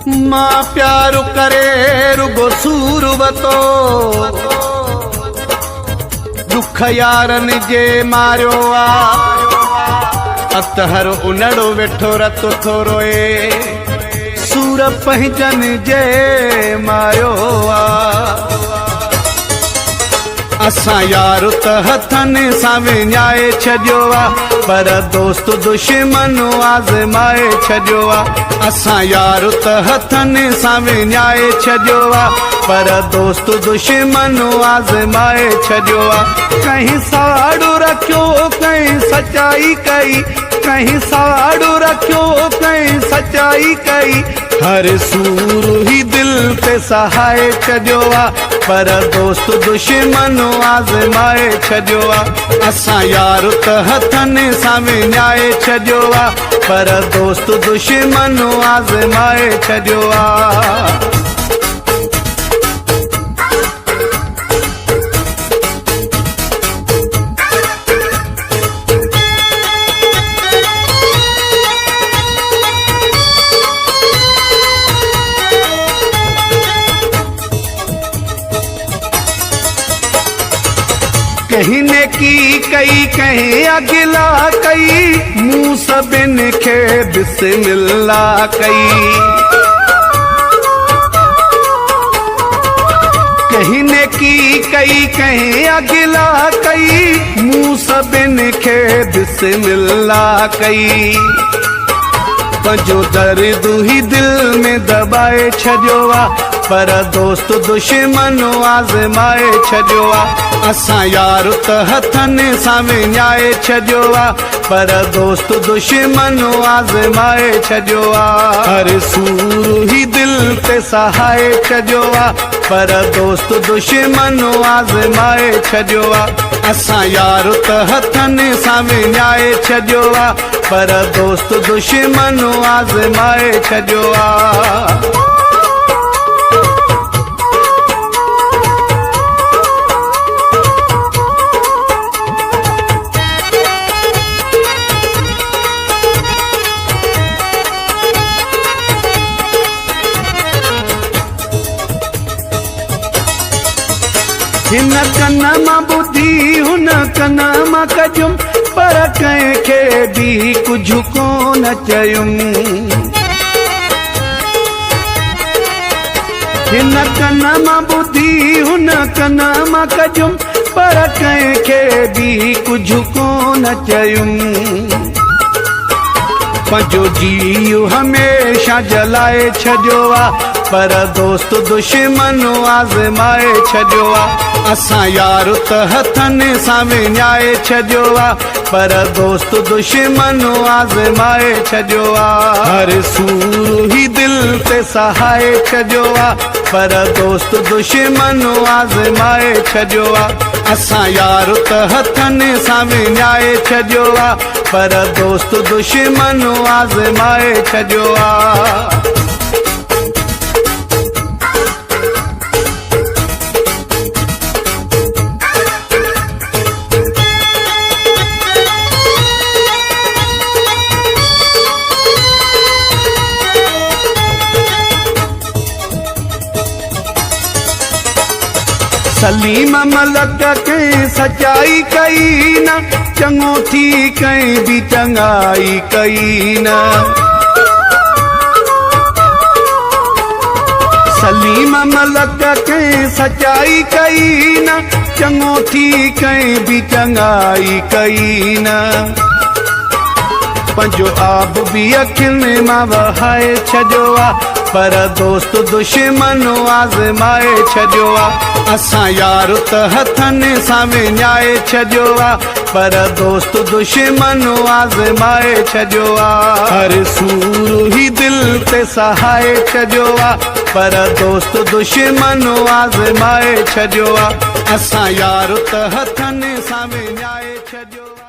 मां प्यार करे रुगो सूर वतो दुख यारन जे मारियो आ अतहर उनड़ो वेठो रत थो रोए सूर पंहिंजन जे मारियो आ असां यार त हथनि सां विञाए छॾियो आहे पर दोस्त दुश्मन आज़माए छॾियो आहे असां यार त हथनि सां विञाए छॾियो आहे पर दोस्त दुश्मन आज़माए छॾियो आहे कहीं साड़ो रखियो कहीं सचाई कई कहीं साड़ो रखियो कहीं सचाई कई हर सूर ही दिल ते सहाए छॾियो आहे पर दोस्त दुश्मन आज़माए छॾियो आहे असां यार त हथनि सां विञाए छॾियो आहे पर दोस्त दुश्मन आज़माए छॾियो आहे कहीं ने की कई कहीं अगिला कई मुँह सबिन खे बिस्मिल्लाह कई कहीं ने की कई कहीं अगिला कई मुँह सबिन खे बिस्मिल्लाह कई पंहिंजो दर्द ही दिल में दबाए छॾियो आहे पर दोस्त दुश्मन आज़माए छॾियो आहे असां यार त हथनि सां विञाए छॾियो आहे पर दोस्त दुश्मन आज़माए छॾियो आहे हर सूर ही दिल ते सहाए छॾियो आहे पर दोस्त दुश्मन आज़माए छॾियो आहे असां यार त हथनि सां विञाए छॾियो आहे पर दोस्त दुश्मन आज़माए छॾियो आहे हिन कन मां ॿुधी हुन कन मां कजुम पर कंहिंखे बि कुझु कोन चयुमि हिन कन मां ॿुधी हुन कन मां कजुम पर कंहिंखे बि कुझु कोन चयुमि पंहिंजो जीव हमेशा जलाए छॾियो आहे पर दोस्त दुश्मन आज़माए छॾियो आहे असां यार त हथनि सां विञाए छॾियो आहे पर दोस्त दुश्मन आज़माए छॾियो आहे हर सूर ही दिल ते सहाए छॾियो आहे पर दोस्त दुश्मन आज़माए छॾियो आहे असां यार त हथनि सां विञाए छॾियो आहे पर दोस्त दुश्मन आज़माए छॾियो आहे सलीम मलक कंहिं सचाई कई न चङो थी कंहिं बि चङाई कई न सलीम मलक कंहिं सचाई कई न चङो थी कंहिं बि चङाई कई न पंहिंजो आब बि अखियुनि मां वहाए छॾियो आहे पर दोस्त दुश्मन आज़माए छॾियो आहे असां यार त हथनि सां विञाए छॾियो आहे पर दोस्त दुश्मन आज़माए छॾियो आहे हर सूर ही दिल ते सहाए छॾियो आहे पर दोस्त दुश्मन आज़माए छॾियो आहे असां यार त हथनि सां विञाए छॾियो